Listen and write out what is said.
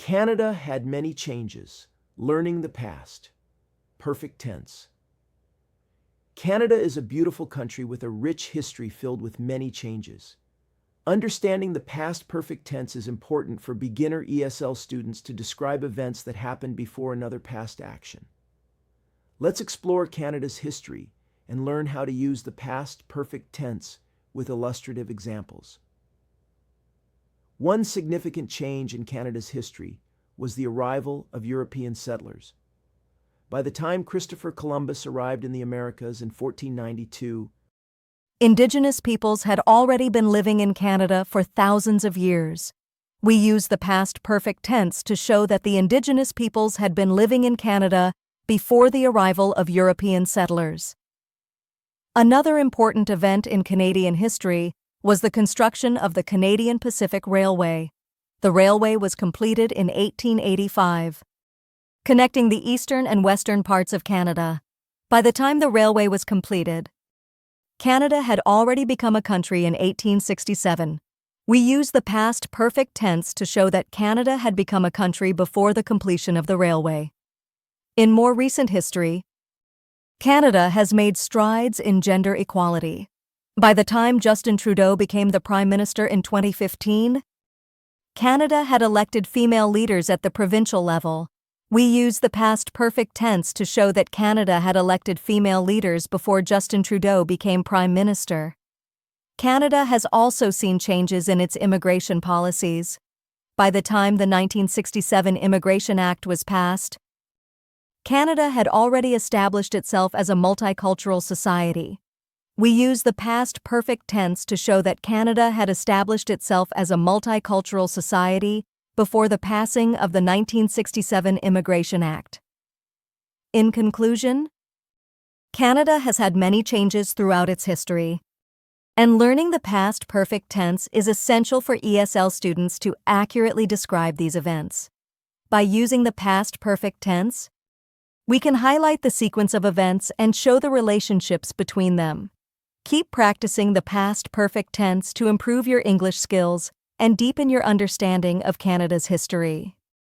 Canada had many changes. Learning the past. Perfect tense. Canada is a beautiful country with a rich history filled with many changes. Understanding the past perfect tense is important for beginner ESL students to describe events that happened before another past action. Let's explore Canada's history and learn how to use the past perfect tense with illustrative examples. One significant change in Canada's history was the arrival of European settlers. By the time Christopher Columbus arrived in the Americas in 1492, Indigenous peoples had already been living in Canada for thousands of years. We use the past perfect tense to show that the Indigenous peoples had been living in Canada before the arrival of European settlers. Another important event in Canadian history was the construction of the Canadian Pacific Railway. The railway was completed in 1885, connecting the eastern and western parts of Canada. By the time the railway was completed, Canada had already become a country in 1867. We use the past perfect tense to show that Canada had become a country before the completion of the railway. In more recent history, Canada has made strides in gender equality. By the time Justin Trudeau became the Prime Minister in 2015, Canada had elected female leaders at the provincial level. We use the past perfect tense to show that Canada had elected female leaders before Justin Trudeau became Prime Minister. Canada has also seen changes in its immigration policies. By the time the 1967 Immigration Act was passed, Canada had already established itself as a multicultural society. We use the past perfect tense to show that Canada had established itself as a multicultural society before the passing of the 1967 Immigration Act. In conclusion, Canada has had many changes throughout its history, and learning the past perfect tense is essential for ESL students to accurately describe these events. By using the past perfect tense, we can highlight the sequence of events and show the relationships between them. Keep practicing the past perfect tense to improve your English skills and deepen your understanding of Canada's history.